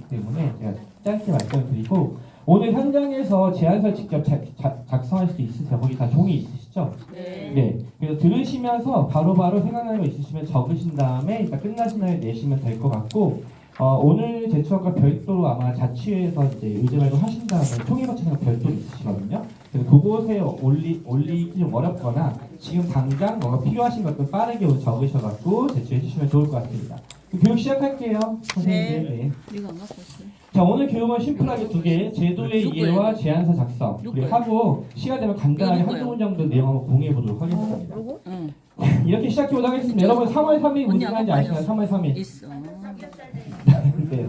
때문에 제가 짧게 말씀드리고 오늘 현장에서 제안서 직접 작성할 수 있으세요? 거기 다 종이 있으시죠? 네. 네. 그래서 들으시면서 바로바로 생각나는 거 있으시면 적으신 다음에 일단 끝나신 날에 내시면 될 것 같고 오늘 제출과 별도로 아마 자치회에서 이제 의제 발급하신 다음에 통일거치가 별도로 있으시거든요. 그래서 그곳에 올리기 좀 어렵거나 지금 당장 뭔가 필요하신 것들 빠르게 적으셔갖고 제출해 주시면 좋을 것 같습니다. 교육 시작할게요. 선생님들. 네. 이거 안 갖고 왔어요. 자, 오늘 교육은 심플하게 두 개, 제도의 이해와 제안서 작성 그리고 하고 시간 되면 간단하게 한두 문 정도 내용 한번 공유해 보도록 하겠습니다. 응. 이렇게 시작해 보도록 하겠습니다. 여러분 3월 3일 무슨 언니 날인지 아까 아시나요? 3월 3일. 있어. 네,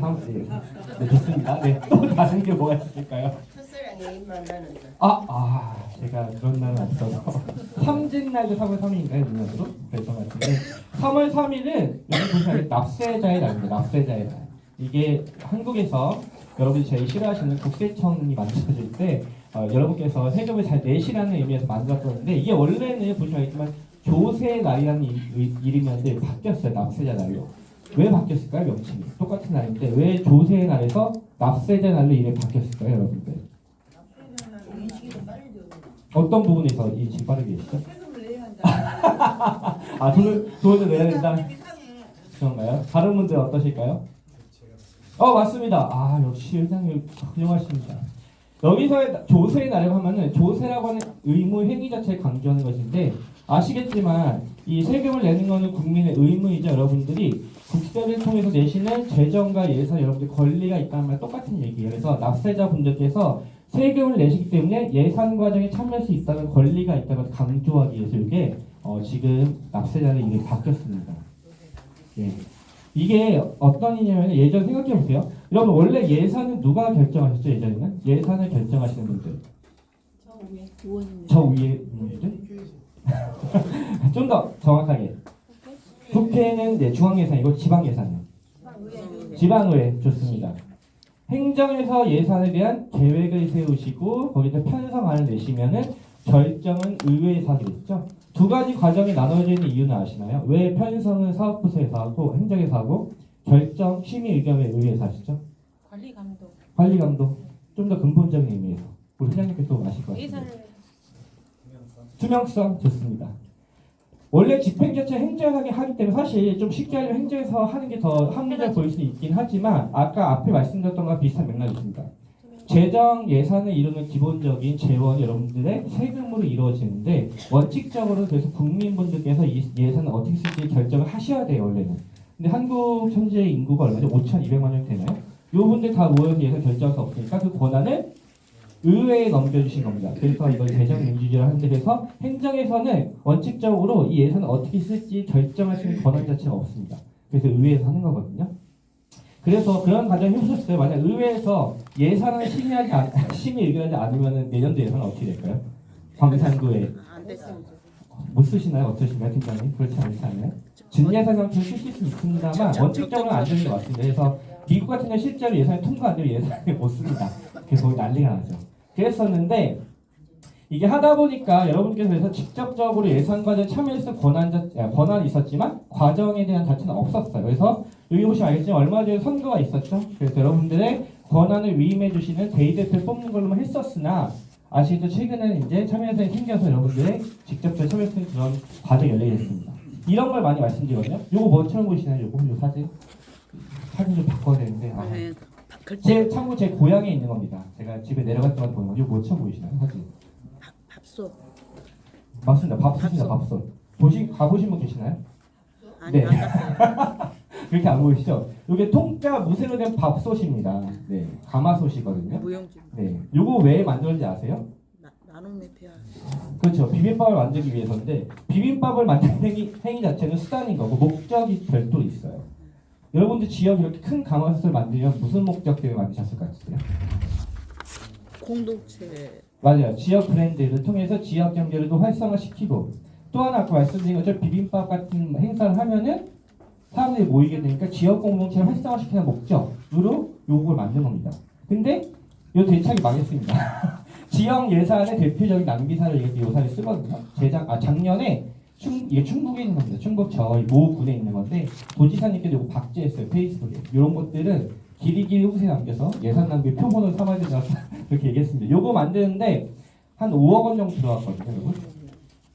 네, 좋습니다. 네, 또 다른 게 뭐가 있을까요? 첫사랑의 입 만나는 날. 제가 그런 날은 없어서 삼진날도 3월 3일인가요? 문화으로? 그랬던 것 같은데 3월 3일은 여기 보시면 납세자의 날입니다. 납세자의 날. 이게 한국에서 여러분이 제일 싫어하시는 국세청이 만들어질 때 여러분께서 세금을 잘 내시라는 의미에서 만들었었는데 이게 원래는 보시면 알겠지만 조세의 날이라는 이름이었는데 바뀌었어요. 납세자 날로. 왜 바뀌었을까요? 명칭이 똑같은 날인데 왜 조세의 날에서 납세자 날로 이름이 바뀌었을까요? 여러분들 인식이 빨리 되고. 어떤 부분에서 인식 빠르게 계시죠? 세금을 내야 한다. 돈을 내야 된다. 이상해. 그런가요? 다른 분들 어떠실까요? 맞습니다. 역시 회장님 훌륭하십니다. 여기서의 조세의 날이라고 하면은 조세라고 하는 의무 행위 자체를 강조하는 것인데 아시겠지만 이 세금을 내는 것은 국민의 의무이자 여러분들이 국세를 통해서 내시는 재정과 예산 여러분들 권리가 있다는 말 똑같은 얘기예요. 그래서 납세자분들께서 세금을 내시기 때문에 예산 과정에 참여할 수 있다는 권리가 있다는 것을 강조하기 위해서 이게 지금 납세자의 이름이 바뀌었습니다. 예. 이게 어떤 일이냐면 예전 생각해 보세요. 여러분 원래 예산은 누가 결정하셨죠? 예전에는 예산을 결정하시는 분들. 저 위에 분들. 좀 더 정확하게. 국회는 네, 중앙예산이고 지방예산이요. 지방의회 좋습니다. 행정에서 예산에 대한 계획을 세우시고 거기서 편성안을 내시면은 결정은 의회에서 하게 됐죠. 두 가지 과정이 나눠져 있는 이유는 아시나요? 왜 편성은 사업부서에서 하고 행정에서 하고 결정 심의 의견을 의회에서 하시죠? 관리 감독. 좀 더 근본적인 의미에서 우리 회장님께서 아실 것 같습니다. 투명성 좋습니다. 원래 집행자체 행정에서 하기 때문에 사실 좀 쉽게 하려면 행정에서 하는 게 더 합리적으로 보일 수 있긴 하지만 아까 앞에 말씀드렸던 거와 비슷한 맥락이 있습니다. 재정 예산을 이루는 기본적인 재원이 여러분들의 세금으로 이루어지는데 원칙적으로 그래서 국민분들께서 이 예산을 어떻게 쓸지 결정을 하셔야 돼요 원래는. 근데 한국 현재 인구가 얼마죠? 5,200만 명 되나요? 요 분들 다 모여서 예산 결정할 수 없으니까 그 권한을 의회에 넘겨주신 겁니다. 그래서 이걸 재정민주주의를 하는데 그래서 행정에서는 원칙적으로 이 예산을 어떻게 쓸지 결정할 수 있는 권한 자체가 없습니다. 그래서 의회에서 하는 거거든요. 그래서 그런 과정을 해보셨어요? 만약 의회에서 예산을 심의 의결하지 않으면 내년도 예산은 어떻게 될까요? 광산구에 안 됐어요. 못 쓰시나요? 어떠신가요, 팀장님? 그렇지 않지 않나요? 준예산을 쓰실 수 있습니다만 원칙적으로는 안 되는 것 같습니다. 그래서 미국 같은 경우 실제로 예산이 통과 안 되면 예산을 못 씁니다. 그래서 거기 난리가 나죠. 그랬었는데 이게 하다 보니까 여러분께서 그래서 직접적으로 예산 과정에 참여해서 권한이 있었지만 과정에 대한 자체는 없었어요. 그래서 여기 보시면 알겠지만 얼마 전에 선거가 있었죠. 그래서 여러분들의 권한을 위임해 주시는 대의대표를 뽑는 걸로만 했었으나 아시죠? 최근에는 이제 참여예산이 생겨서 여러분들의 직접적으로 참여할 수 있는 그런 과정이 열리게 됐습니다. 이런 걸 많이 말씀드리거든요. 요거 뭐처럼 보이시나요? 요거 사진 좀 바꿔야 되는데 참고 제 고향에 있는 겁니다. 제가 집에 내려갈 때마다 보는 거. 이거 뭐처럼 보이시나요? 사진. 밥솥. 맞습니다. 밥솥입니다. 밥솥. 가보신 분 계시나요? 아니 네. 안 갔어요. 그렇게 안 보이시죠? 이게 통짜 무쇠로 된 밥솥입니다. 네, 가마솥이거든요. 무용지. 네, 요거 왜 만들었는지 아세요? 나눔 매피아. 그렇죠. 비빔밥을 만들기 위해서인데 비빔밥을 만드는 행위 자체는 수단인 거고 목적이 별도로 있어요. 여러분들 지역에 이렇게 큰 가마솥을 만들면 무슨 목적 때문에 만드셨을 것 같으세요? 공동체. 맞아요. 지역 브랜드를 통해서 지역 경제를 또 활성화시키고 또 하나 아까 말씀드린 것처럼 비빔밥 같은 행사를 하면은 사람들이 모이게 되니까 지역 공동체를 활성화시키는 목적으로 요걸 만든 겁니다. 근데 요 대책이 망했습니다. 지역 예산의 대표적인 낭비사를 이렇게 요사를 쓰거든요. 작년에 이게 충북에 있는 겁니다. 충북 저희 모 군에 있는 건데 도지사님께도 이거 박제했어요. 페이스북에. 이런 것들은 길이길이 후세 남겨서 예산 낭비 표본을 삼아야 된다고 그렇게 얘기했습니다. 요거 만드는데 한 5억 원 정도 들어갔거든요, 여러분.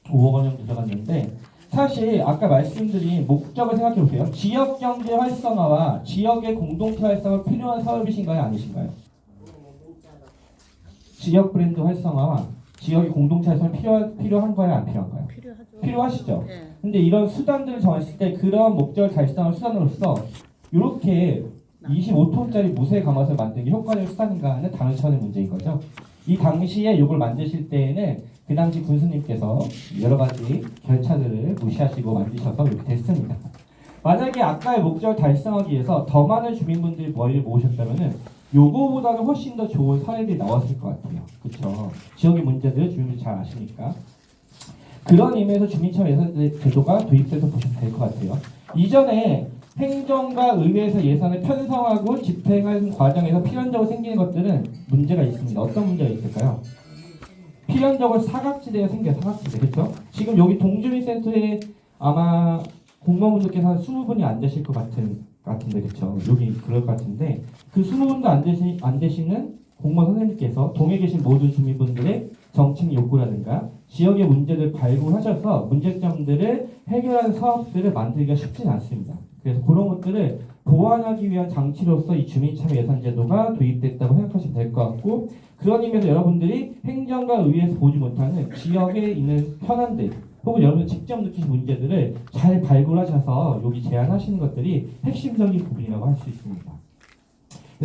5억 원 정도 들어갔는데 사실 아까 말씀드린 목적을 생각해 보세요. 지역 경제 활성화와 지역의 공동체 활성화가 필요한 사업이신가요, 아니신가요? 지역 브랜드 활성화와 지역의 공동체 활성화 필요한가요, 안 필요한가요? 필요하죠. 필요하시죠? 예. 근데 이런 수단들을 정했을 때 그런 목적을 달성할 수단으로서 이렇게 25톤짜리 무쇠 가마솥을 만드는 게 효과적인 수단인가 하는 다른 차원의 문제인 거죠. 이 당시에 이걸 만드실 때에는 그 당시 군수님께서 여러 가지 절차들을 무시하시고 만드셔서 이렇게 됐습니다. 만약에 아까의 목적을 달성하기 위해서 더 많은 주민분들이 머리를 모으셨다면은 요거보다는 훨씬 더 좋은 사례들이 나왔을 것 같아요. 그렇죠? 지역의 문제들 주민분들이 잘 아시니까. 그런 의미에서 주민참여 예산 제도가 도입돼서 보시면 될 것 같아요. 이전에 행정과 의회에서 예산을 편성하고 집행하는 과정에서 필연적으로 생기는 것들은 문제가 있습니다. 어떤 문제가 있을까요? 필연적으로 사각지대가 생겨요. 사각지대. 그렇죠? 지금 여기 동주민센터에 아마 공무원분들께서 한 20분이 안 되실 것 같은데 그렇죠? 여기 그럴 것 같은데 그 20분도 안 되시는 공무원 선생님께서 동에 계신 모든 주민분들의 정책 욕구라든가 지역의 문제를 발굴하셔서 문제점들을 해결하는 사업들을 만들기가 쉽지는 않습니다. 그래서 그런 것들을 보완하기 위한 장치로서 이 주민참여 예산제도가 도입됐다고 생각하시면 될 것 같고 그런 의미에서 여러분들이 행정과 의회에서 보지 못하는 지역에 있는 현안들 혹은 여러분이 직접 느끼신 문제들을 잘 발굴하셔서 여기 제안하시는 것들이 핵심적인 부분이라고 할 수 있습니다.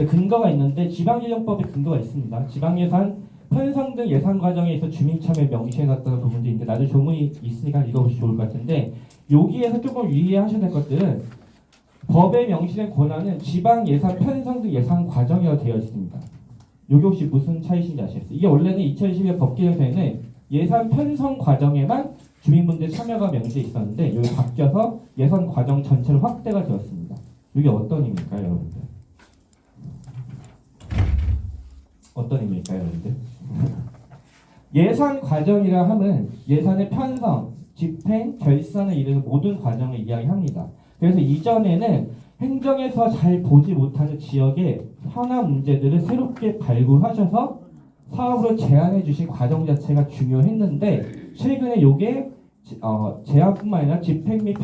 근거가 있는데 지방재정법에 근거가 있습니다. 지방예산 편성 등 예산 과정에 있어 주민참여 명시해놨다는 부분도 있는데 나도 조문이 있으니까 읽어보시면 좋을 것 같은데 여기에서 조금 유의하셔야 될 것들은 법에 명시된 권한은 지방예산 편성 등 예산 과정이라고 되어 있습니다. 이게 혹시 무슨 차이신지 아시겠어요? 이게 원래는 2021년 법 개정에는 예산 편성 과정에만 주민분들 참여가 명시돼 있었는데 여기 바뀌어서 예산 과정 전체로 확대가 되었습니다. 이게 어떤 의미일까요, 여러분들? 어떤 의미일까요, 여러분들? 예산 과정이라 함은 예산의 편성, 집행, 결산을 이르는 모든 과정을 이야기합니다. 그래서 이전에는 행정에서 잘 보지 못하는 지역의 현안 문제들을 새롭게 발굴하셔서 사업으로 제안해 주신 과정 자체가 중요했는데 최근에 이게 제안뿐만 아니라 집행 및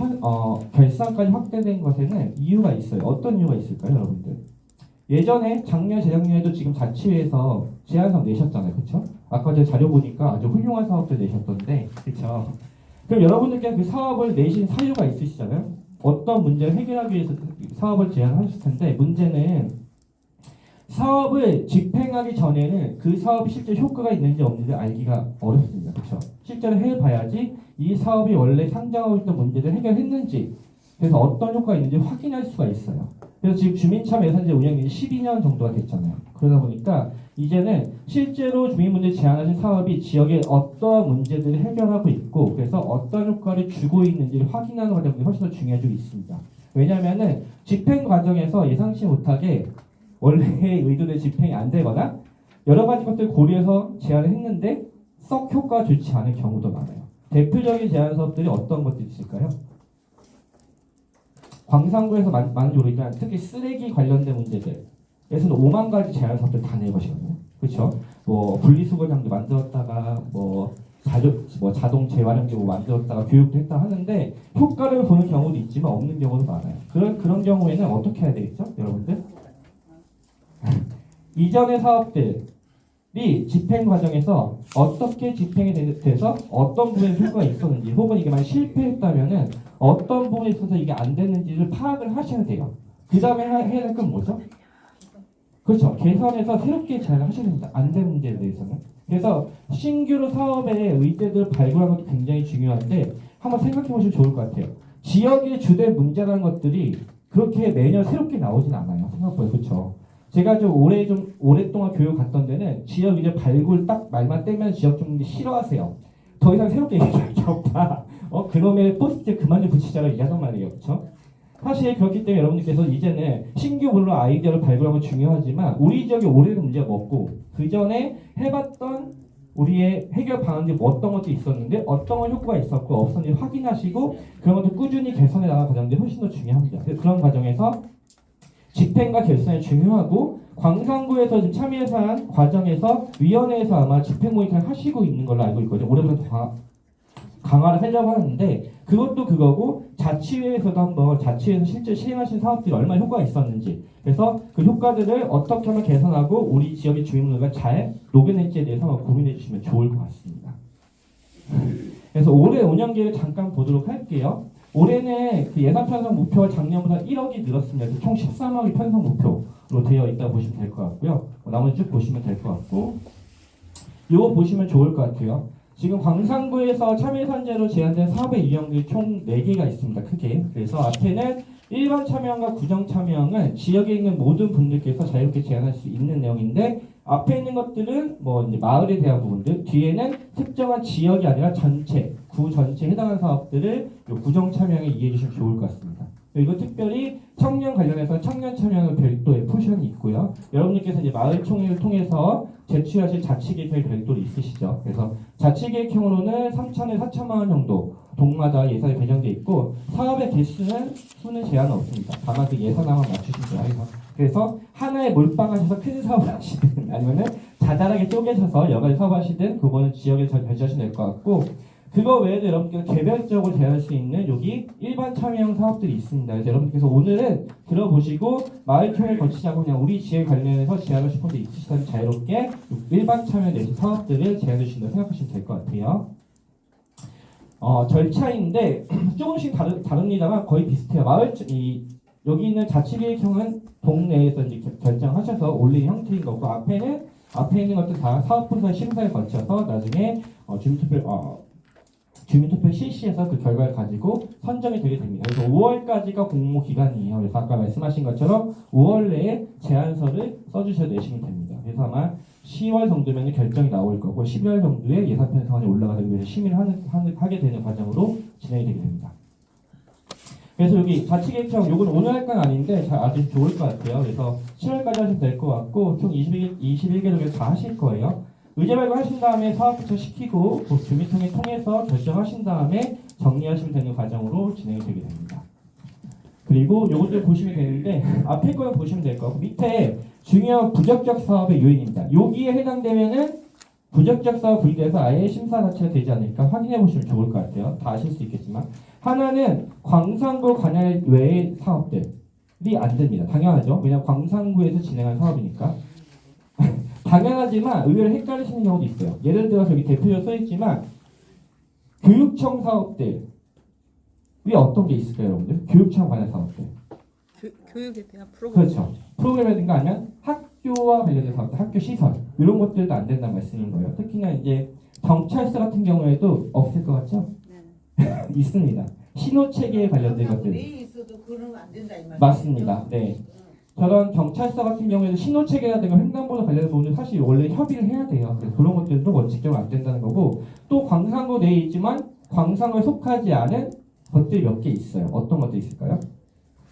결산까지 확대된 것에는 이유가 있어요. 어떤 이유가 있을까요, 여러분들? 예전에 작년, 재작년에도 지금 자치회에서 제안서 내셨잖아요. 그렇죠? 아까 제 자료 보니까 아주 훌륭한 사업들 내셨던데 그렇죠? 그럼 여러분들께 그 사업을 내신 사유가 있으시잖아요. 어떤 문제를 해결하기 위해서 사업을 제안하셨을 텐데 문제는 사업을 집행하기 전에는 그 사업이 실제 효과가 있는지 없는지 알기가 어렵습니다. 그렇죠? 실제로 해봐야지 이 사업이 원래 상정하고 있던 문제를 해결했는지 그래서 어떤 효과가 있는지 확인할 수가 있어요. 그래서 지금 주민참여 예산제 운영이 12년 정도가 됐잖아요. 그러다 보니까 이제는 실제로 주민분들이 제안하신 사업이 지역의 어떠한 문제들을 해결하고 있고 그래서 어떤 효과를 주고 있는지를 확인하는 과정이 훨씬 더 중요해지고 있습니다. 왜냐하면은 집행 과정에서 예상치 못하게 원래 의도된 집행이 안 되거나 여러 가지 것들을 고려해서 제안을 했는데 썩 효과가 좋지 않은 경우도 많아요. 대표적인 제안 사업들이 어떤 것들이 있을까요? 광산구에서 많은 요리가 특히 쓰레기 관련된 문제들에서는 5만 가지 제안 사업들 다 내보시거든요. 그렇죠? 뭐 분리수거장도 만들었다가 뭐 자동 재활용기 만들었다가 교육도 했다 하는데 효과를 보는 경우도 있지만 없는 경우도 많아요. 그런 경우에는 어떻게 해야 되겠죠, 여러분들? 이전의 사업들이 집행 과정에서 어떻게 집행이 돼서 어떤 부분에 효과가 있었는지 혹은 이게 만약 실패했다면은 어떤 부분에 있어서 이게 안 됐는지를 파악을 하셔야 돼요. 그 다음에 해야 될 건 뭐죠? 그렇죠. 개선해서 새롭게 잘 하셔야 됩니다. 안 된 문제에 대해서는. 그래서 신규로 사업의 의제들을 발굴하는 것도 굉장히 중요한데 한번 생각해 보시면 좋을 것 같아요. 지역의 주된 문제라는 것들이 그렇게 매년 새롭게 나오진 않아요. 생각보다. 그렇죠. 제가 좀 오랫동안 교육 갔던 데는 지역 이제 발굴 딱 말만 떼면 지역 주민들이 싫어하세요. 더 이상 새롭게 얘기할 게 없다. 그놈의 포스트에 그만 좀 붙이자고 얘기하단 말이에요. 그렇죠? 사실 그렇기 때문에 여러분들께서 이제는 신규 물론 아이디어를 발굴하는 건 중요하지만 우리 지역에 오래된 문제가 없고 그 전에 해봤던 우리의 해결 방안들이 어떤 것도 있었는데 어떤 건 효과가 있었고 없었는지 확인하시고 그런 것들 꾸준히 개선해 나가는 과정들이 훨씬 더 중요합니다. 그런 과정에서 집행과 결산이 중요하고 광산구에서 지금 참여 예산 과정에서 위원회에서 아마 집행 모니터링 하시고 있는 걸로 알고 있거든요. 올해부터 강화를 하려고 하는데 그것도 그거고 자치회에서도 한번 자치회에서 실제 시행하신 사업들이 얼마나 효과가 있었는지 그래서 그 효과들을 어떻게 하면 개선하고 우리 지역의 주민들과 잘 녹여낼지에 대해서 한번 고민해 주시면 좋을 것 같습니다. 그래서 올해 운영 계획 잠깐 보도록 할게요. 올해는 그 예산 편성 목표가 작년보다 1억이 늘었습니다. 총 13억이 편성 목표로 되어 있다고 보시면 될 것 같고요. 나머지 쭉 보시면 될 것 같고 이거 보시면 좋을 것 같아요. 지금 광산구에서 참여예산제로 제한된 사업의 유형들이 총 4개가 있습니다. 크게. 그래서 앞에는 일반 참여형과 구정 참여형은 지역에 있는 모든 분들께서 자유롭게 제한할 수 있는 내용인데 앞에 있는 것들은 뭐 이제 마을에 대한 부분들, 뒤에는 특정한 지역이 아니라 전체, 구 전체에 해당하는 사업들을 구정 참여형에 이해해 주시면 좋을 것 같습니다. 그리고 특별히 청년 관련해서 청년 참여형 별도의 포션이 있고요. 여러분들께서 이제 마을 총회를 통해서 제출하실 자치계획 별도로 있으시죠. 그래서 자치계획형으로는 3천에서 4천만 원 정도 동마다 예산이 배정돼 있고 사업의 수는 제한 없습니다. 다만 그 예산만 맞추시면 돼요. 그래서 하나에 몰빵하셔서 큰 사업을 하시든 아니면은 자잘하게 쪼개셔서 여가지 사업하시든 그거는 지역에 잘 결정하시면 될 것 같고 그거 외에도 여러분께서 개별적으로 제안할 수 있는 여기 일반 참여형 사업들이 있습니다. 그래서 여러분께서 오늘은 들어보시고 마을 총회를 거치지 않고 그냥 우리 지역 관련해서 제안하고 싶은 데 있으시다면 자유롭게 일반 참여 내신 사업들을 제안해 주신다고 생각하시면 될 것 같아요. 절차인데 조금씩 다릅니다만 거의 비슷해요. 여기 있는 자치계획형은 동네에서 이제 결정하셔서 올리는 형태인 거고 앞에 있는 것들 다 사업부서 심사를 거쳐서 나중에 주민투표 실시해서 그 결과를 가지고 선정이 되게 됩니다. 그래서 5월까지가 공모 기간이에요. 그래서 아까 말씀하신 것처럼 5월 내에 제안서를 써주셔서 내시면 됩니다. 그래서 아마 10월 정도면 결정이 나올 거고 11월 정도에 예산 편성안이 올라가기 위해서 심의를 하게 되는 과정으로 진행이 되게 됩니다. 그래서 여기 자치계획형 요건 오늘 할 건 아닌데 아주 좋을 것 같아요. 그래서 10월까지 하시면 될 것 같고 총 21개 정도 다 하실 거예요. 의제 발굴하신 다음에 사업 부처시키고 주민총회 통해서 결정하신 다음에 정리하시면 되는 과정으로 진행이 되게 됩니다. 그리고 요것들 보시면 되는데 앞에 거 보시면 될 것 같고 밑에 중요한 부적격 사업의 요인입니다. 여기에 해당되면은 부적격 사업 분리돼서 아예 심사 자체가 되지 않을까 확인해 보시면 좋을 것 같아요. 다 아실 수 있겠지만 하나는 광산구 관할 외의 사업들이 안 됩니다. 당연하죠. 왜냐하면 광산구에서 진행한 사업이니까. 당연하지만 의외로 헷갈리시는 경우도 있어요. 예를 들어서 여기 대표로 써있지만 교육청 사업들이 어떤 게 있을까요, 여러분들? 교육청 관련 사업들. 교육에 대한 프로그램. 그렇죠. 프로그램이라든가 아니면 학교와 관련된 사업들, 학교 시설 이런 것들도 안 된다는 말씀인 거예요. 특히나 이제 경찰서 같은 경우에도 없을 것 같죠? 네. 있습니다. 신호 체계에 관련된 것들. 있어도 그러면 안 된다 이 말이에요. 맞습니다. 네. 저런 경찰서 같은 경우에는 신호체계라든가 횡단보도 관련된 부분은 사실 원래 협의를 해야 돼요. 그래서 그런 것들도 원칙적으로 안 된다는 거고 또 광산구 내에 있지만 광산구에 속하지 않은 것들이 몇 개 있어요. 어떤 것들이 있을까요?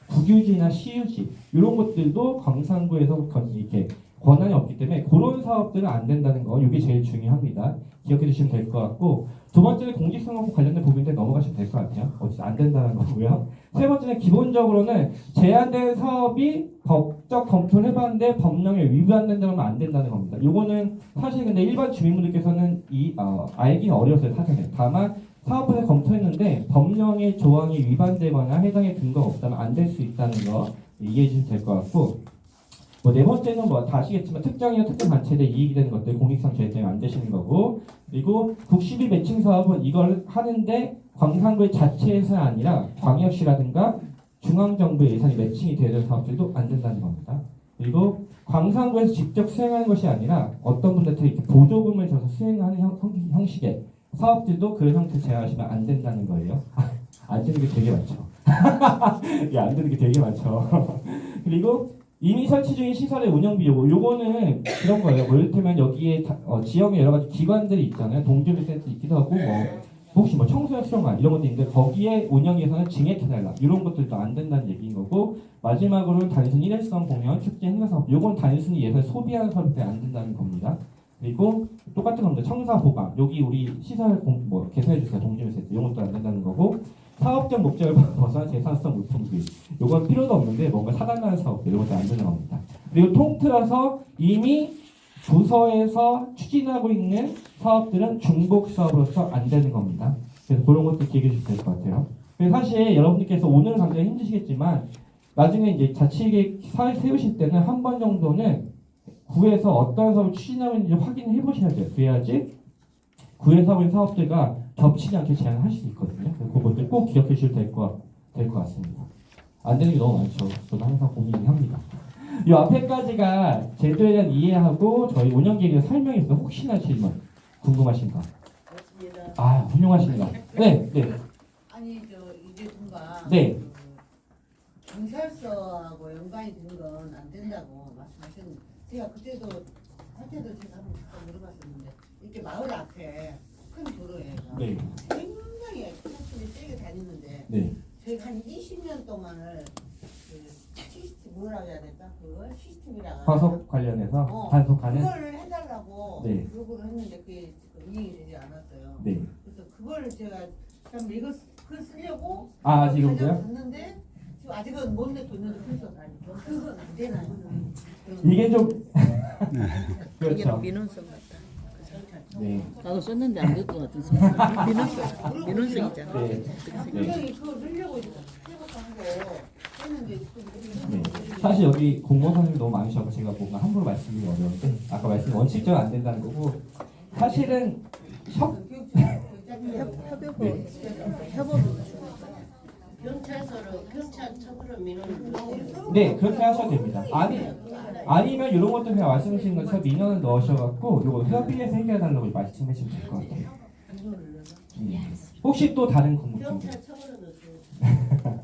국유지나 시유지 이런 것들도 광산구에서 이렇게 권한이 없기 때문에 그런 사업들은 안 된다는 거 이게 제일 중요합니다. 기억해 주시면 될 것 같고 두 번째는 공직선거법 관련된 부분인데 넘어가시면 될 것 같아요. 어쨌든 안 된다는 거고요. 세 번째는 기본적으로는 제한된 사업이 법적 검토를 해봤는데 법령에 위반된다면 안 된다는 겁니다. 이거는 사실 근데 일반 주민분들께서는 알기는 어려웠어요. 사전에. 다만 사업부에서 검토했는데 법령의 조항이 위반되거나 해당의 근거가 없다면 안 될 수 있다는 거 이해해 주시면 될 것 같고 네 번째는 다 아시겠지만 특정이나 특정 단체에 이익이 되는 것들 공익성 제한 때문에 안 되시는 거고 그리고 국시비 매칭 사업은 이걸 하는데 광산구의 자체에서 아니라 광역시라든가 중앙정부의 예산이 매칭이 되는 사업들도 안 된다는 겁니다. 그리고 광산구에서 직접 수행하는 것이 아니라 어떤 분들한테 이렇게 보조금을 줘서 수행하는 형식의 사업들도 그런 형태 제한하시면 안 된다는 거예요. 안 되는 게 되게 많죠. 안 되는 게 되게 많죠. 그리고 이미 설치 중인 시설의 운영비 요거는 그런 거예요. 뭐 이를테면 여기에 지역에 여러 가지 기관들이 있잖아요. 동주민센터 있기도 하고 혹시 청소년 수련관 이런 것도 있는데 거기에 운영 예산을 증액해달라 이런 것들도 안 된다는 얘기인 거고 마지막으로는 단순히 일회성 공연, 축제, 행사 사업 요건 단순히 예산을 소비하는 사업이 안 된다는 겁니다. 그리고 똑같은 겁니다. 청사 보강 여기 우리 시설 개설해주세요. 동주민센터 이런 것도 안 된다는 거고 사업적 목적을 벗어난 재산성 물품들. 요건 필요도 없는데 뭔가 사달라는 사업들 이런 것도 안 되는 겁니다. 그리고 통틀어서 이미 부서에서 추진하고 있는 사업들은 중복 사업으로서 안 되는 겁니다. 그래서 그런 것도 기억해 주시면 될 것 같아요. 그래서 사실 여러분들께서 오늘은 굉장히 힘드시겠지만 나중에 이제 자치계획 세우실 때는 한 번 정도는 구에서 어떤 사업을 추진하고 있는지 확인해 보셔야 돼요. 그래야지 구에서 하고 있는 사업들과 겹치지 않게 제안을 할 수 있거든요. 그래서 그것들 꼭 기억해 주셔도 될 것 같습니다. 안 되는 게 너무 많죠. 저도 항상 고민합니다. 이 앞에까지가 제도에 대한 이해하고 저희 운영계획에 설명이 있어서 혹시나 질문 궁금하신 거. 아, 훌륭하십니다. 네, 네. 아니 저 이제 뭔가 네. 경찰서하고 연관이 되는 건 안 된다고 말씀하셨는데 제가 그때도 제가 한번 잠깐 물어봤었는데 이렇게 마을 앞에 큰 도로에 네. 굉장히 차량들이 세게 다니는데 네. 저희가 한 20년 동안을 그 시스템 뭐라고 해야 될까? 그걸 시스템이라고 화석 관련해서 단속하는. 그걸 해달라고 네. 요구를 했는데 그게 지금 이행이 되지 않았어요. 네. 그래서 그걸 제가 참 이거 그걸 쓰려고 지금도요? 갔는데 지금 아직은 못 내고 있는데 그래서 그건 안 되나요? 이게 좀 그렇죠. 민원성 같다. 네. 나도 썼는데 안 될 것 같은 생각. 민원성이잖아. 네. 분명히 그걸 넣으려고 해볼까 하고 했는데 네. 사실 여기 공무원 선생님이 너무 많으셔서 제가 뭔가 함부로 말씀드리기 어려운데 아까 말씀 원칙적으로 안 된다는 거고 사실은 협업 경찰서로 민원을 네 그렇게 하셔도 됩니다. 아니면 이런 것도 그냥 말씀하신 것처럼 민원을 넣으셔갖고 이거 협의해서 해결해달라고 말씀하시면 될 것 같아요. 혹시 또 다른 궁금증 경찰청으로 넣어줘요.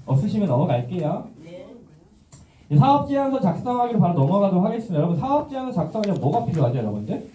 없으시면 넘어갈게요. 네. 사업 제안서 작성하기로 바로 넘어가도록 하겠습니다. 여러분 사업 제안서 작성하려면 뭐가 필요하죠, 여러분들?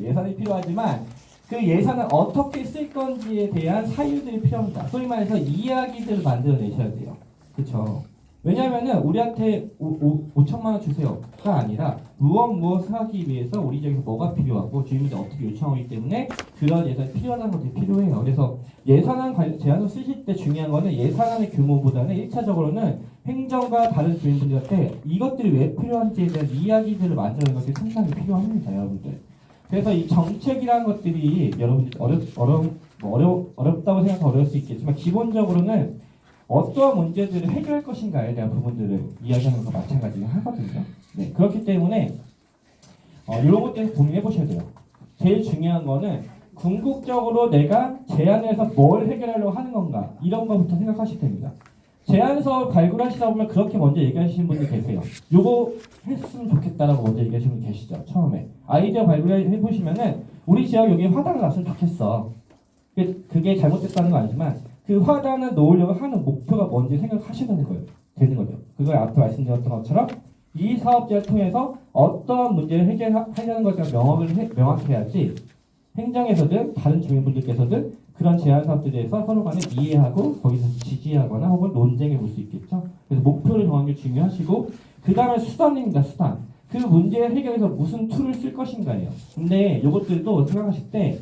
예산이 필요하지만 그 예산을 어떻게 쓸 건지에 대한 사유들이 필요합니다. 소위 말해서 이야기들을 만들어내셔야 돼요. 그렇죠? 왜냐하면은 우리한테 5천만 원 주세요가 아니라 무엇 하기 위해서 우리 지역에서 뭐가 필요하고 주민들이 어떻게 요청하기 때문에 그런 예산이 필요하다는 것들이 필요해요. 그래서 예산안 제안을 쓰실 때 중요한 거는 예산안의 규모보다는 1차적으로는 행정과 다른 주민분들한테 이것들이 왜 필요한지에 대한 이야기들을 만드는 것이 상당히 필요합니다, 여러분들. 그래서 이 정책이라는 것들이 여러분들 어렵다고 생각하면 어려울 수 있겠지만 기본적으로는 어떠한 문제들을 해결할 것인가에 대한 부분들을 이야기하는 것과 마찬가지로 하거든요. 네, 그렇기 때문에 이런 것들 고민해 보셔야 돼요. 제일 중요한 거는 궁극적으로 내가 제안해서 뭘 해결하려고 하는 건가 이런 것부터 생각하시면 됩니다. 제안서 발굴 하시다 보면 그렇게 먼저 얘기하시는 분들 계세요. 요거 했으면 좋겠다라고 먼저 얘기하시는 분 계시죠. 처음에 아이디어 발굴해 보시면은 우리 지역 여기 화단을 놨으면 좋겠어. 그게 잘못됐다는 건 아니지만 그 화단을 놓으려고 하는 목표가 뭔지 생각하셔야 되는 거죠. 그걸 앞에 말씀드렸던 것처럼 이 사업자를 통해서 어떠한 문제를 해결하려는 것을 명확해야지 행정에서든 다른 주민분들께서든 그런 제안 사업들에 대해서 서로 간에 이해하고 거기서 지지하거나 혹은 논쟁해 볼 수 있겠죠. 그래서 목표를 정하는 게 중요하시고 그 다음에 수단입니다. 수단. 그 문제를 해결해서 무슨 툴을 쓸 것인가예요. 근데 이것들도 생각하실 때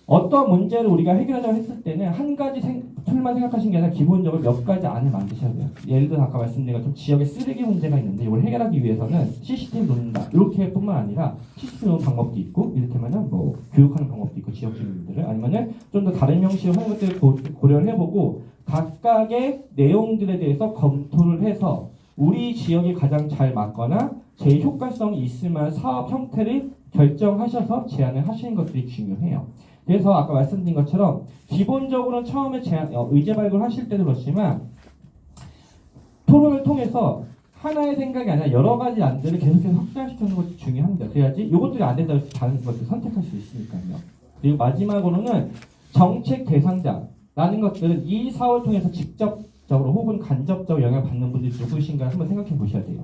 어떤 문제를 우리가 해결하자고 했을 때는 한 가지 툴만 생각하시는 게 아니라 기본적으로 몇 가지 안을 만드셔야 돼요. 예를 들어 아까 말씀드린 것처럼 지역에 쓰레기 문제가 있는데 이걸 해결하기 위해서는 CCTV 놓는다 이렇게 뿐만 아니라 CCTV 놓는 방법도 있고 이를테면은 뭐 교육하는 방법도 있고 지역 주민들을 아니면은 좀 더 다른 형식으로 하는 것들을 고려를 해보고 각각의 내용들에 대해서 검토를 해서 우리 지역이 가장 잘 맞거나 제일 효과성이 있을 만한 사업 형태를 결정하셔서 제안을 하시는 것들이 중요해요. 그래서 아까 말씀드린 것처럼 기본적으로는 처음에 의제 발굴하실 때도 그렇지만 토론을 통해서 하나의 생각이 아니라 여러 가지 안들을 계속해서 확장시키는 것이 중요합니다. 그래야지 이것들이 안 된다고 해서 다른 것들 선택할 수 있으니까요. 그리고 마지막으로는 정책 대상자라는 것들은 이 사업을 통해서 직접적으로 혹은 간접적으로 영향을 받는 분들이 누구신가 한번 생각해 보셔야 돼요.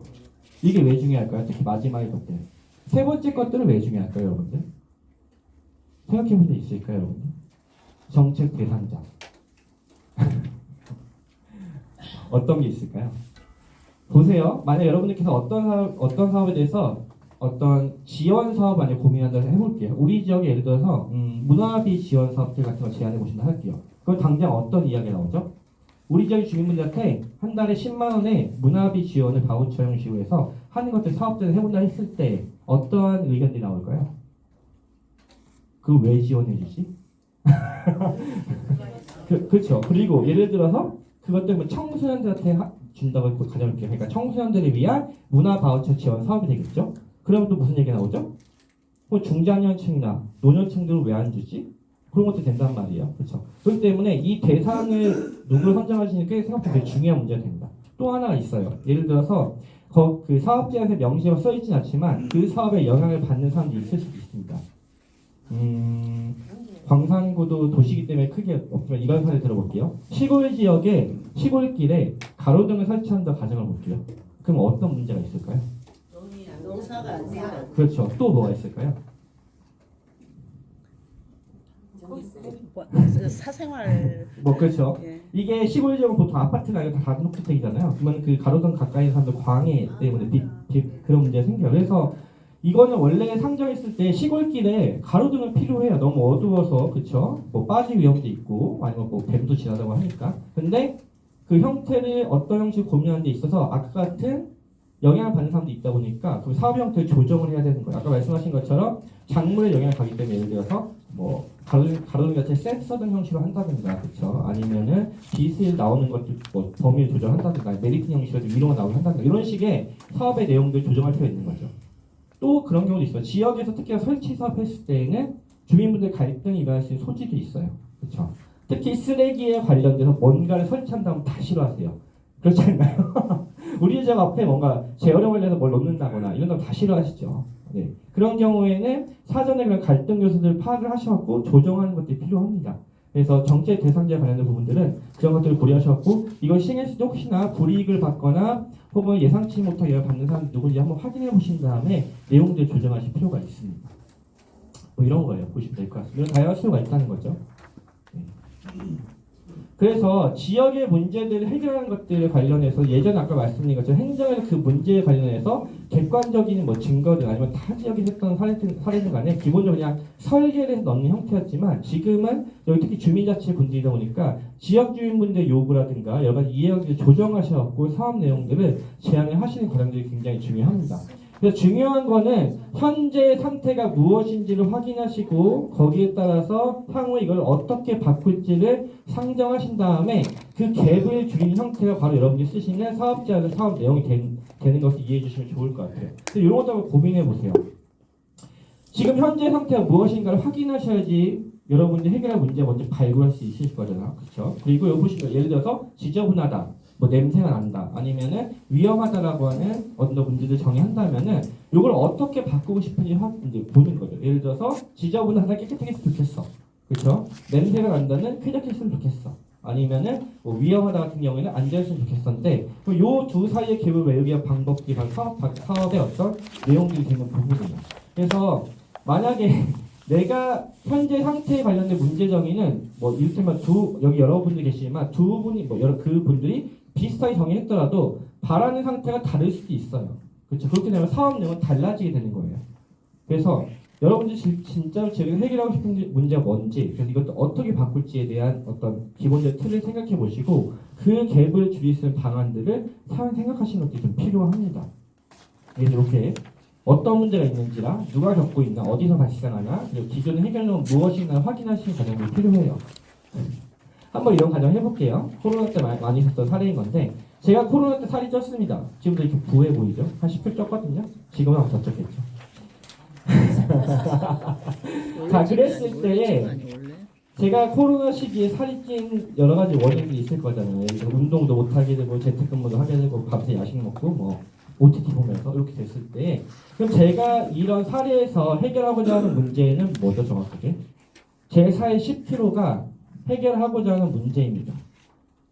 이게 왜 중요할까요? 특히 마지막의 것들. 세 번째 것들은 왜 중요할까요, 여러분들? 생각해 본 적 있을까요, 여러분들? 정책 대상자. 어떤 게 있을까요? 보세요. 만약 여러분들께서 어떤 사업에 대해서 어떤 지원 사업 안에 고민한다 해볼게요. 우리 지역에 예를 들어서 문화비 지원 사업들 같은 거 제안해 보신다 할게요. 그럼 당장 어떤 이야기가 나오죠? 우리 지역 주민분들한테 한 달에 10만 원의 문화비 지원을 바우처 형식으로 해서 하는 것들 사업들을 해본다 했을 때 어떠한 의견들이 나올까요? 그걸 왜 지원해 주지? 그렇죠. 그리고 예를 들어서 그것 때문에 청소년들한테 준다고 가정할게요. 그러니까 청소년들을 위한 문화 바우처 지원 사업이 되겠죠. 그러면 또 무슨 얘기가 나오죠? 뭐 중장년층이나 노년층들은 왜 안 주지? 그런 것도 된단 말이에요. 그렇죠. 그렇기 때문에 이 대상을 누구를 선정하시는 게 생각보다 되게 중요한 문제가 됩니다. 또 하나가 있어요. 예를 들어서 그 사업지에서 명시가 써있진 않지만 그 사업에 영향을 받는 사람들이 있을 수도 있습니다. 광산구도 도시이기 때문에 크게 없지만 이런 사례 들어볼게요. 시골 지역에 시골길에 가로등을 설치한다 가정을 볼게요. 그럼 어떤 문제가 있을까요? 농사가 안 된다. 그렇죠. 또 뭐가 있을까요? 사생활 뭐 그렇죠. 예. 이게 시골 지역은 보통 아파트가 아니라 다 단독주택이잖아요. 그러면 그 가로등 가까이 있는 사람들 광해 때문에 그런 문제가 생겨요. 그래서 이거는 원래 상정했을 때 시골길에 가로등은 필요해요. 너무 어두워서 그렇죠. 뭐 빠질 위험도 있고 아니면 뭐 뱀도 지나다고 하니까. 근데 그 형태를 어떤 형식 고민하는 데 있어서 아까 같은 영향을 받는 사람도 있다 보니까 그 사업 형태를 조정을 해야 되는 거예요. 아까 말씀하신 것처럼 작물에 영향을 가기 때문에 예를 들어서 뭐 가로등 같은 센서등 형식으로 한다든가 그렇죠. 아니면은 빛이 나오는 것도 뭐 범위를 조정한다든가 메리트 형식으로 위로가 나오게 한다든가 이런 식의 사업의 내용들을 조정할 필요가 있는 거죠. 또 그런 경우도 있어요. 지역에서 특히 설치 사업 했을 때에는 주민분들 갈등이 일어날 수 있는 소지도 있어요. 그렇죠. 특히 쓰레기에 관련돼서 뭔가를 설치한다면 다 싫어하세요. 그렇지 않나요? 우리 집 앞에 뭔가 재활용 관련해서 뭘 놓는다거나 이런 거 다 싫어하시죠. 네. 그런 경우에는 사전에 그런 갈등 요소들을 파악을 하셔갖고 조정하는 것들이 필요합니다. 그래서 정책 대상자에 관련된 부분들은 그런 것들을 고려하셔갖고 이걸 시행했을 때 혹시나 불이익을 받거나 혹은 예상치 못한 영향을 받는 사람이 누군지 한번 확인해 보신 다음에 내용들을 조정하실 필요가 있습니다. 뭐 이런 거예요. 보시면 될 것 같습니다. 이런 다양한 수요가 있다는 거죠. 네. 그래서 지역의 문제들을 해결하는 것들에 관련해서 예전에 아까 말씀드린 것처럼 행정에서 그 문제에 관련해서 객관적인 뭐 증거들 아니면 타 지역이 했던 사례들 간에 기본적으로 그냥 설계를 해서 넣는 형태였지만 지금은 여기 특히 주민자치 분들이다 보니까 지역 주민분들의 요구라든가 여러 가지 이해관계를 조정하셔갖고 사업 내용들을 제안을 하시는 과정들이 굉장히 중요합니다. 그래서 중요한 거는 현재 상태가 무엇인지를 확인하시고 거기에 따라서 향후에 이걸 어떻게 바꿀지를 상정하신 다음에 그 갭을 줄이는 형태가 바로 여러분이 쓰시는 사업 제안의 사업 내용이 되는 것을 이해해 주시면 좋을 것 같아요. 그래서 이런 것도 한번 고민해 보세요. 지금 현재 상태가 무엇인가를 확인하셔야지 여러분들이 해결할 문제 먼저 발굴할 수 있으실 거잖아요. 그렇죠? 그리고 여기 보시면 예를 들어서 지저분하다. 뭐 냄새가 난다 아니면은 위험하다라고 하는 어떤 문제를 정의한다면은 이걸 어떻게 바꾸고 싶은지 이제 보는 거죠. 예를 들어서 지저분하다 깨끗하게 했으면 좋겠어. 그렇죠? 냄새가 난다는 쾌적했으면 좋겠어. 아니면은 뭐 위험하다 같은 경우에는 안전했으면 좋겠었는데 요 두 사이의 갭을 메우기 위한 방법이 바로 사업의 어떤 내용들이 되는 부분이에요. 그래서 만약에 내가 현재 상태에 관련된 문제 정의는 뭐 이를테면 여기 여러분들 계시지만 두 분이 뭐 그 분들이 비슷하게 정의했더라도 바라는 상태가 다를 수도 있어요. 그렇죠? 그렇게 되면 사업 내용은 달라지게 되는 거예요. 그래서 여러분들이 진짜로 지금 해결하고 싶은 문제가 뭔지, 그래서 이것도 어떻게 바꿀지에 대한 어떤 기본적인 틀을 생각해 보시고 그 갭을 줄일 수 있는 방안들을 생각하시는 것도 좀 필요합니다. 그래서 이렇게 어떤 문제가 있는지랑 누가 겪고 있나, 어디서 발생하나, 그리고 기존의 해결책은 무엇이나 확인하시는 과정이 필요해요. 한번 이런 과정 해볼게요. 코로나 때 많이 있었던 사례인 건데 제가 코로나 때 살이 쪘습니다. 지금도 이렇게 부해 보이죠? 한 10kg 쪘거든요. 지금은 더 쪘겠죠. 자, 그랬을 때에 제가 코로나 시기에 살이 찐 여러 가지 원인들이 있을 거잖아요. 예를 들어 운동도 못 하게 되고 재택근무도 하게 되고 밤새 야식 먹고 뭐 OTT 보면서 이렇게 됐을 때 그럼 제가 이런 사례에서 해결하고자 하는 문제는 뭐죠 정확하게? 제 살 10kg가 해결하고자 하는 문제입니다.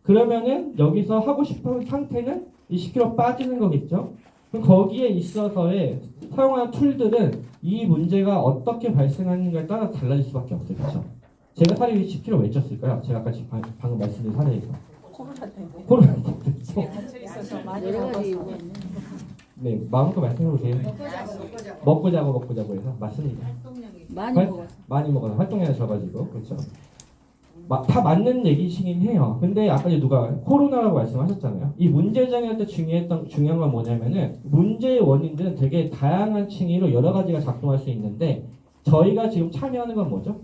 그러면은 여기서 하고 싶은 상태는 이 10kg 빠지는 거겠죠? 그럼 거기에 있어서의 사용하는 툴들은 이 문제가 어떻게 발생하는가에 따라 달라질 수밖에 없어요. 그렇죠? 제가 살이 10kg 왜 쪘을까요? 제가 아까 방금 말씀드린 사례에서. 코로나 때문에 코로나 때문에. 집에 갇혀 있어서 많이 여러 가지 먹어서 이유가 있네. 네, 마음껏 말씀해 보세요. 먹고 자고 해서 맞습니다. 많이 먹어서. 많이 먹어서 활동량이 적어지고 그렇죠. 다 맞는 얘기시긴 해요. 근데 아까 이제 누가 코로나라고 말씀하셨잖아요. 이 문제 정의할 때 중요한 건 뭐냐면은 문제의 원인들은 되게 다양한 층위로 여러 가지가 작동할 수 있는데 저희가 지금 참여하는 건 뭐죠?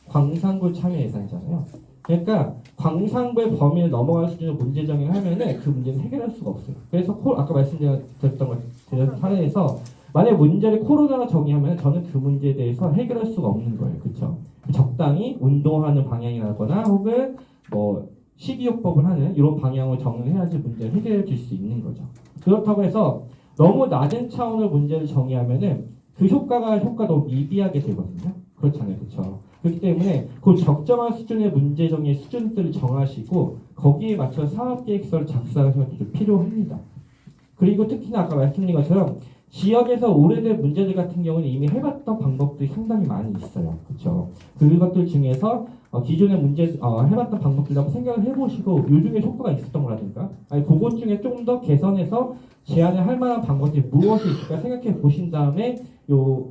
광산구 참여 예산이잖아요. 그러니까 광산구의 범위를 넘어갈 수준의 문제 정의를 하면은 그 문제는 해결할 수가 없어요. 그래서 아까 말씀드렸던 것 사례에서 만약 문제를 코로나로 정의하면 저는 그 문제에 대해서 해결할 수가 없는 거예요. 그렇죠? 적당히 운동하는 방향이라거나 혹은 뭐 식이요법을 하는 이런 방향을 정의해야지 문제를 해결해 줄 수 있는 거죠. 그렇다고 해서 너무 낮은 차원의 문제를 정의하면은 그 효과가 너무 미비하게 되거든요. 그렇잖아요. 그렇죠? 그렇기 때문에 그 적정한 수준의 문제 정의 수준들을 정하시고 거기에 맞춰 사업계획서를 작성하시는 것도 좀 필요합니다. 그리고 특히나 아까 말씀드린 것처럼 지역에서 오래된 문제들 같은 경우는 이미 해봤던 방법들이 상당히 많이 있어요. 그렇죠? 그것들 중에서 기존의 문제 해봤던 방법들 한번 생각을 해보시고 요즘에 효과가 있었던 거라든가 아니 그것 중에 좀 더 개선해서 제안을 할 만한 방법들이 무엇이 있을까 생각해 보신 다음에 요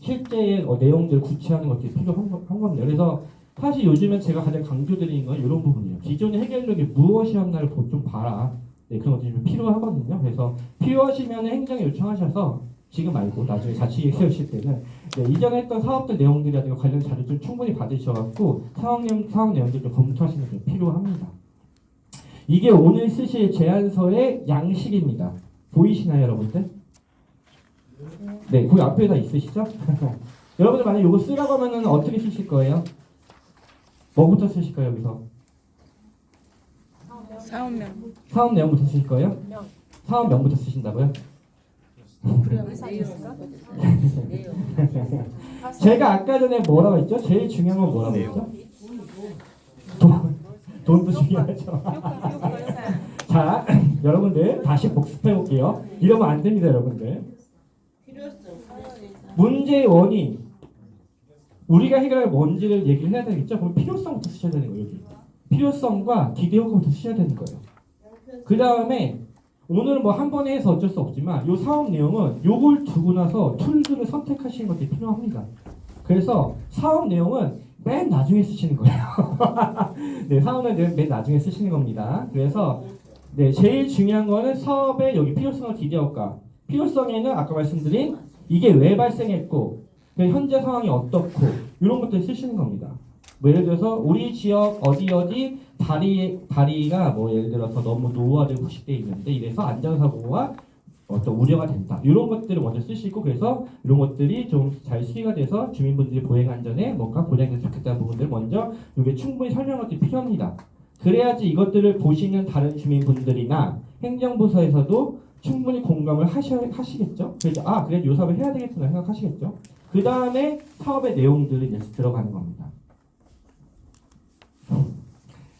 실제의 내용들을 구체화하는 것들이 필요한 겁니다. 그래서 사실 요즘에 제가 가장 강조드리는 건 이런 부분이에요. 기존의 해결력이 무엇이었나를 좀 봐라. 네, 그런 것들이 좀 필요하거든요. 그래서 필요하시면 행정에 요청하셔서 지금 말고 나중에 자치계획 세우실 때는 이전에 했던 사업들 내용들이라든가 관련 자료 좀 충분히 받으셔갖고 사업 내용들 좀 검토하시는 게 필요합니다. 이게 오늘 쓰실 제안서의 양식입니다. 보이시나요, 여러분들? 네, 거기 앞에 다 있으시죠? 여러분들 만약 이거 쓰라고 하면은 어떻게 쓰실 거예요? 뭐부터 쓰실까요, 여기서? 사업 내용부터 쓰실 거예요? 사업명부터 쓰신다고요? 제가 아까 전에 뭐라고 했죠? 제일 중요한 건 뭐라고 했죠? 돈도 중요하죠. 자, 여러분들 다시 복습해 볼게요. 이러면 안 됩니다, 여러분들. 문제의 원인, 우리가 해결할 뭔지를 얘기를 해야 되겠죠? 그럼 필요성부터 쓰셔야 되는 거예요. 여기. 필요성과 기대 효과부터 쓰셔야 되는 거예요. 그 다음에 오늘 뭐 한 번에 해서 어쩔 수 없지만 이 사업 내용은 요걸 두고 나서 툴들을 선택하시는 것이 필요합니다. 그래서 사업 내용은 맨 나중에 쓰시는 거예요. 네, 사업 내용은 맨 나중에 쓰시는 겁니다. 그래서 네, 제일 중요한 거는 사업의 여기 필요성과 기대 효과. 필요성에는 아까 말씀드린 이게 왜 발생했고 현재 상황이 어떻고 이런 것들 쓰시는 겁니다. 뭐 예를 들어서 우리 지역 어디 다리가 뭐 예를 들어서 너무 노후화되고 부식되어 있는데 이래서 안전사고가 어떤 우려가 된다. 이런 것들을 먼저 쓰시고 그래서 이런 것들이 좀 잘 수리가 돼서 주민분들이 보행 안전에 뭔가 보장돼서 좋겠다는 부분들 먼저 이게 충분히 설명할 것이 필요합니다. 그래야지 이것들을 보시는 다른 주민분들이나 행정부서에서도 충분히 공감을 하시겠죠. 그래서 그래 요 사업을 해야 되겠구나 생각하시겠죠. 그 다음에 사업의 내용들이 이제 들어가는 겁니다.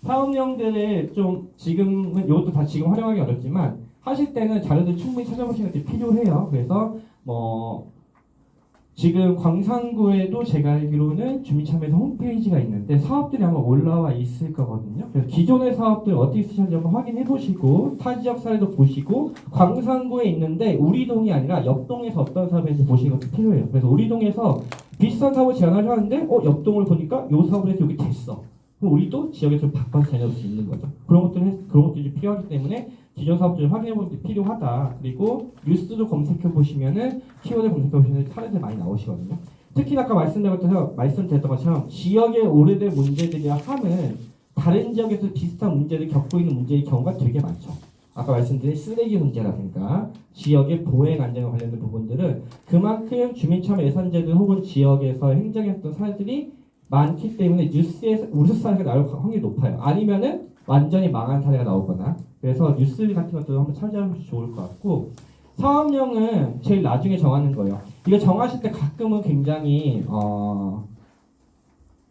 사업령들을 좀 지금은 이것도 다 지금 활용하기 어렵지만 하실 때는 자료들 충분히 찾아보시는 것이 필요해요. 그래서 뭐 지금 광산구에도 제가 알기로는 주민참여에서 홈페이지가 있는데 사업들이 아마 올라와 있을 거거든요. 그래서 기존의 사업들 어떻게 쓰셨는지 한번 확인해 보시고 타 지역 사례도 보시고 광산구에 있는데 우리 동이 아니라 옆 동에서 어떤 사업이 있는지 보시는 것도 필요해요. 그래서 우리 동에서 비슷한 사업을 제안을 하는데 옆 동을 보니까 요 사업을 해서 여기 됐어. 그럼 우리도 지역에서 좀 바꿔서 다녀볼 수 있는 거죠. 그런 것들이 필요하기 때문에 기존 사업들을 확인해 보는 게 필요하다. 그리고 뉴스도 검색해 보시면은 키워드 검색해 보시면 사례들 많이 나오시거든요. 특히 아까 말씀드렸던 것처럼 지역의 오래된 문제들이라 함은 다른 지역에서 비슷한 문제를 겪고 있는 문제의 경우가 되게 많죠. 아까 말씀드린 쓰레기 문제라든가 지역의 보행 안전과 관련된 부분들은 그만큼 주민참여 예산제도 혹은 지역에서 행정했던 사례들이 많기 때문에 뉴스에서 우수 사례가 나올 확률이 높아요. 아니면은 완전히 망한 사례가 나오거나. 그래서 뉴스 같은 것도 한번 찾아보시면 좋을 것 같고 사업령은 제일 나중에 정하는 거예요. 이거 정하실 때 가끔은 굉장히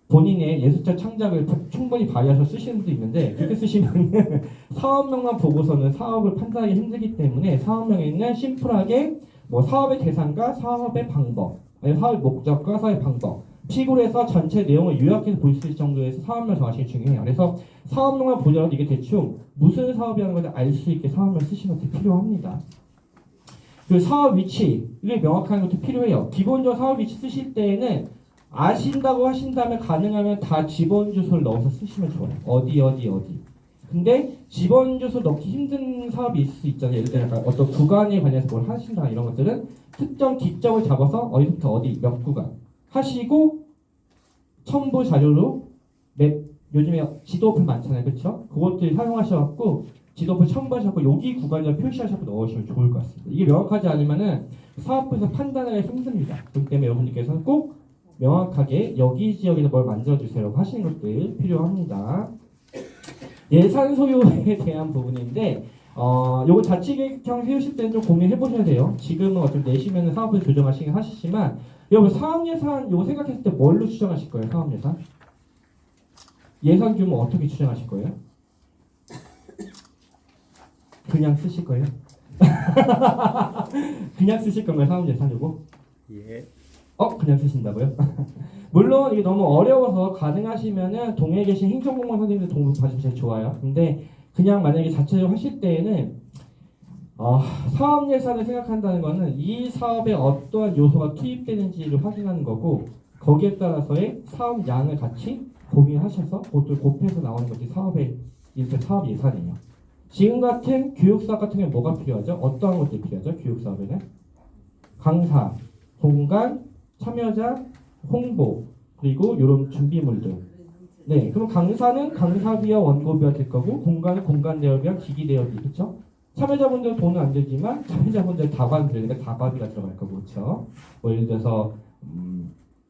본인의 예술적 창작을 충분히 발휘하셔서 쓰시는 분도 있는데 그렇게 쓰시면 사업명만 보고서는 사업을 판단하기 힘들기 때문에 사업명에는 심플하게 뭐 사업의 대상과 사업의 방법, 아니면 사업의 목적과 사업의 방법 픽으로 해서 전체 내용을 요약해서 볼 수 있을 정도에서 사업명 정하시는 게 중요해요. 그래서 사업명만 보더라도 이게 대충 무슨 사업이라는 것을 알 수 있게 사업명 쓰시는 것이 필요합니다. 그 사업 위치를 명확한 것도 필요해요. 기본적으로 사업 위치 쓰실 때에는 아신다고 하신다면 가능하면 다 집원 주소를 넣어서 쓰시면 좋아요. 어디. 근데 집원 주소 넣기 힘든 사업이 있을 수 있잖아요. 예를 들어 약간 어떤 구간에 관해서 뭘 하신다 이런 것들은 특정 기점을 잡아서 어디부터 어디 몇 구간 하시고 첨부 자료로 맵 요즘에 지도어플 많잖아요. 그렇죠? 그것들 사용하셔갖고 지도어플 첨부하셔갖고 여기 구간을 표시하셔서 넣으시면 좋을 것 같습니다. 이게 명확하지 않으면은 사업부에서 판단하기가 힘듭니다. 그렇기 때문에 여러분들께서는 꼭 명확하게 여기 지역에서 뭘 만들어주세요 하시는 것들 필요합니다. 예산 소요에 대한 부분인데 요거 자치계획형 세우실 때는 좀 고민해 보셔야 돼요. 지금은 어차피 내시면은 사업을 조정하시긴 하시지만 여러분 사업예산 요거 생각했을 때 뭘로 추정하실 거예요? 사업예산? 예산 규모 어떻게 추정하실 거예요? 그냥 쓰실 거예요? 그냥 쓰실 건가요? 사업예산 요거? 예. 그냥 쓰신다고요? 물론 이게 너무 어려워서 가능하시면은 동해에 계신 행정공무원 선생님들 도움 받으시면 제일 좋아요. 근데 그냥 만약에 자체적으로 하실 때에는 사업 예산을 생각한다는 거는 이 사업에 어떠한 요소가 투입되는지를 확인하는 거고 거기에 따라서의 사업 양을 같이 고민하셔서 그것들 곱해서 나오는 것이 이렇게 사업 예산이에요. 지금 같은 교육사업 같은 경우는 뭐가 필요하죠? 어떠한 것들이 필요하죠? 교육사업에는 강사, 공간, 참여자, 홍보 그리고 이런 준비물들. 네, 그럼 강사는 강사비와 원고비가 될 거고 공간은 공간 대여비와 기기 대여비, 그렇죠? 참여자분들은 돈은 안 들지만 참여자분들 다관 들으니까 다과비가 들어갈 거고, 그렇죠? 뭐 예를 들어서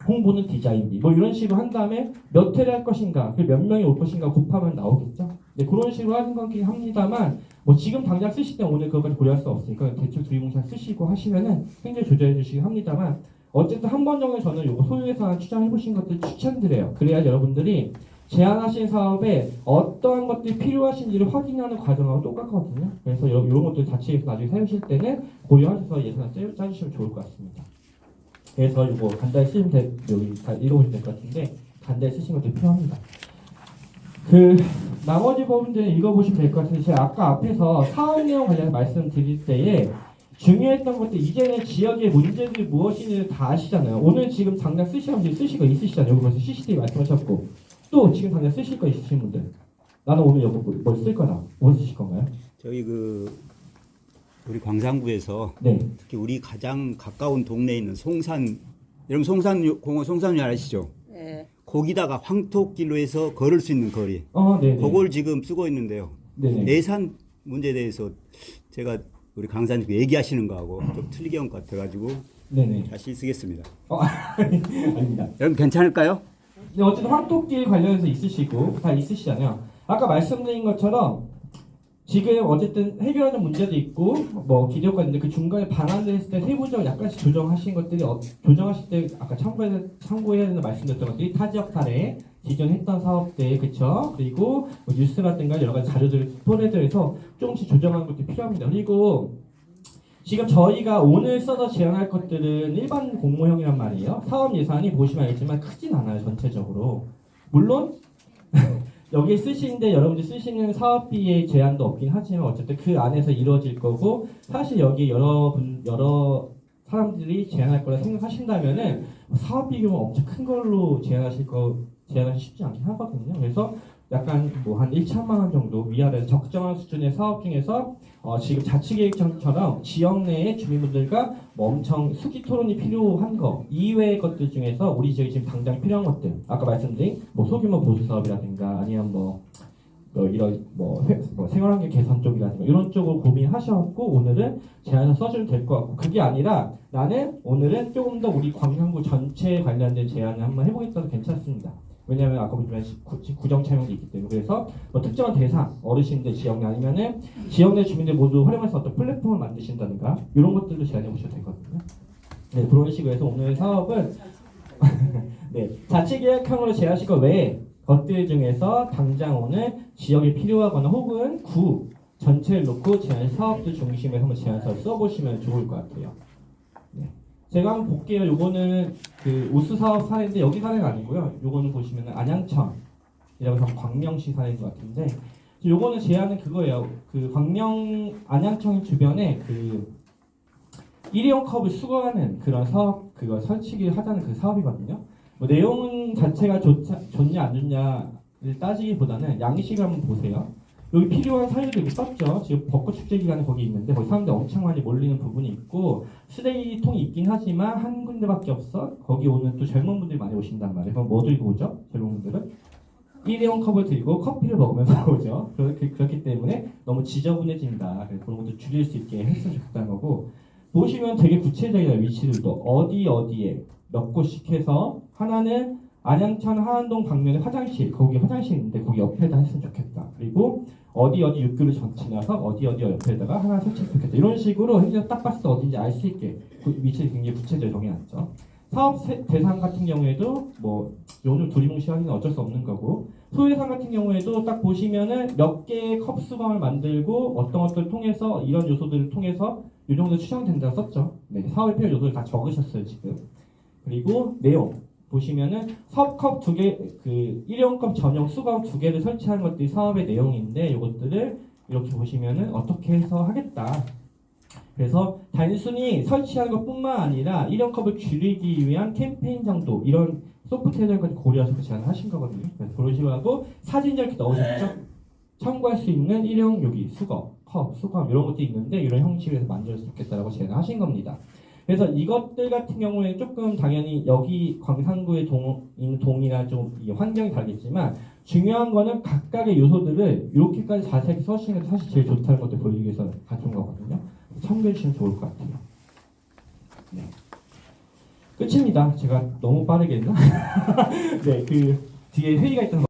홍보는 디자인비, 뭐 이런 식으로 한 다음에 몇 회를 할 것인가, 몇 명이 올 것인가 곱하면 나오겠죠? 네, 그런 식으로 하는 거긴 합니다만, 뭐 지금 당장 쓰실 때 오늘 그것까지 고려할 수 없으니까 대출 두리뭉실 쓰시고 하시면은 굉장히 조절해 주시긴 합니다만, 어쨌든 한 번 정도 저는 요거 소유예산 추정해 보신 것들 추천드려요. 그래야 여러분들이 제안하신 사업에 어떠한 것들이 필요하신지를 확인하는 과정하고 똑같거든요. 그래서 이런 것들 자체에서 나중에 세우실 때는 고려하셔서 예산을 짜주시면 좋을 것 같습니다. 그래서 이거 간단히 쓰시면 여기 다 읽어보시면 될 것 같은데 간단히 쓰시는 것도 필요합니다. 나머지 부분들은 읽어보시면 될 것 같은데 제가 아까 앞에서 사업 내용 관련해서 말씀드릴 때에 중요했던 것들 이제는 지역의 문제들이 무엇인지 다 아시잖아요. 오늘 지금 당장 쓰실 거 있으시잖아요. 여기 벌써 CCTV 말씀하셨고 또 지금 당장 쓰실 거 있으신 분들 나는 오늘 여기 뭘 쓸 거다. 뭐 쓰실 건가요? 저희 우리 광산구에서 네. 특히 우리 가장 가까운 동네에 있는 송산, 여러분 송산공원 송산유 아시죠? 예. 거기다가 황토길로 해서 걸을 수 있는 거리. 네. 그걸 지금 쓰고 있는데요. 네네. 예산 문제에 대해서 제가 우리 강사님 얘기하시는 거하고 좀 틀리게 한 것 같아가지고 네네. 다시 쓰겠습니다. 아닙니다. 여러분 괜찮을까요? 근데 어쨌든 황토길 관련해서 있으시고 다 있으시잖아요. 아까 말씀드린 것처럼 지금 어쨌든 해결하는 문제도 있고 뭐 기대효과 있는데 그 중간에 반환을 했을 때 세부적으로 약간씩 조정하신 것들이 조정하실 때 아까 참고해야 되는 말씀드렸던 것들이 타지역 사례 기존 했던 사업들 그쵸? 그리고 뭐 뉴스라든가 여러 가지 자료들을 포함해서 조금씩 조정하는 것도 필요합니다. 그리고 지금 저희가 오늘 써서 제안할 것들은 일반 공모형이란 말이에요. 사업 예산이 보시면 알겠지만 크진 않아요. 전체적으로. 물론 여기 쓰시는데 여러분들 쓰시는 사업비의 제한도 없긴 하지만 어쨌든 그 안에서 이루어질 거고 사실 여기 여러 사람들이 제안할 거라 생각하신다면은 사업비 규모 엄청 큰 걸로 제안하시 쉽지 않긴 하거든요. 그래서 약간 뭐 한 1천만 원 정도 위아래 적정한 수준의 사업 중에서 지금 자치계획처럼 지역 내의 주민분들과 뭐 엄청 수기 토론이 필요한 거 이외의 것들 중에서 우리 지역이 지금 당장 필요한 것들 아까 말씀드린 뭐 소규모 보수 사업이라든가 아니면 이런 생활환경 개선 쪽이라든가 이런 쪽으로 고민하셔갖고 오늘은 제안을 써주면 될 것 같고 그게 아니라 나는 오늘은 조금 더 우리 광양구 전체에 관련된 제안을 한번 해보겠다도 괜찮습니다. 왜냐하면 아까 보시면 구정 차용도 있기 때문에 그래서 뭐 특정한 대상, 어르신들 지역 내 아니면은 지역 내 주민들 모두 활용해서 어떤 플랫폼을 만드신다든가 이런 것들도 제안해 보셔도 되거든요. 네, 그런 식으로 해서 오늘 사업은 네, 자치계획형으로 제안하실 것 외에 것들 중에서 당장 오늘 지역에 필요하거나 혹은 구 전체를 놓고 제안 사업들 중심에 한번 제안서를 써보시면 좋을 것 같아요. 네. 제가 한번 볼게요. 요거는 그 우수 사업 사례인데 여기 사례가 아니고요. 요거는 보시면은 안양청이라고 해서 광명시 사례인 것 같은데 요거는 제안은 그거예요. 그 안양청 주변에 그 일회용 컵을 수거하는 그런 사업, 그거 설치기를 하자는 그 사업이거든요. 뭐 내용 자체가 좋냐 안 좋냐를 따지기보다는 양식을 한번 보세요. 여기 필요한 사유도 이렇게 썼죠. 지금 벚꽃 축제 기간에 거기 있는데 거기 사람들 엄청 많이 몰리는 부분이 있고 쓰레기통이 있긴 하지만 한 군데밖에 없어. 거기 오는 또 젊은 분들이 많이 오신단 말이에요. 그럼 뭐 들고 오죠? 젊은 분들은 일회용 컵을 들고 커피를 먹으면서 오죠. 그렇기 때문에 너무 지저분해진다. 그래서 그런 것도 줄일 수 있게 했으면 좋겠다는 거고, 보시면 되게 구체적이다. 위치들도 어디에 몇 곳씩 해서 하나는 안양천 하안동 방면에 화장실, 거기 화장실 있는데 거기 옆에다 했으면 좋겠다. 그리고 어디 육교를 지나서 어디 옆에다가 하나 설치했으면 좋겠다. 이런 식으로 행정 딱 봤을 때 어딘지 알 수 있게 그 위치를 굉장히 구체적으로 정해놨죠. 사업 대상 같은 경우에도 뭐 요즘 두리뭉실하기는 어쩔 수 없는 거고, 소유상 같은 경우에도 딱 보시면은 몇 개의 컵 수거함을 만들고 어떤 것들을 통해서 이런 요소들을 통해서 이 정도 추정된다고 썼죠. 네, 사업에 필요한 요소를 다 적으셨어요 지금. 그리고 내용 보시면은 컵 2개, 그 일회용컵 전용 수거함 2개를 설치하는 것들이 사업의 내용인데 이것들을 이렇게 보시면은 어떻게 해서 하겠다. 그래서 단순히 설치하는 것뿐만 아니라 일회용컵을 줄이기 위한 캠페인 정도 이런 소프트웨어까지 고려해서 제안을 하신 거거든요. 그래서 그런 식으로 하고 사진을 이렇게 넣으셨죠. 참고할 수 있는 일회용 여기 수거, 컵, 수거함 이런 것도 있는데 이런 형식에서 만들 수 있겠다라고 제안을 하신 겁니다. 그래서 이것들 같은 경우에는 조금 당연히 여기 광산구의 동이나 좀 이 환경이 다르겠지만 중요한 거는 각각의 요소들을 이렇게까지 자세하게 써주시는 게 사실 제일 좋다는 것들 보여주기 위해서 갖춘 거거든요. 참고해 주시면 좋을 것 같아요. 네. 끝입니다. 제가 너무 빠르게 했나? 네, 그 뒤에 회의가 있어서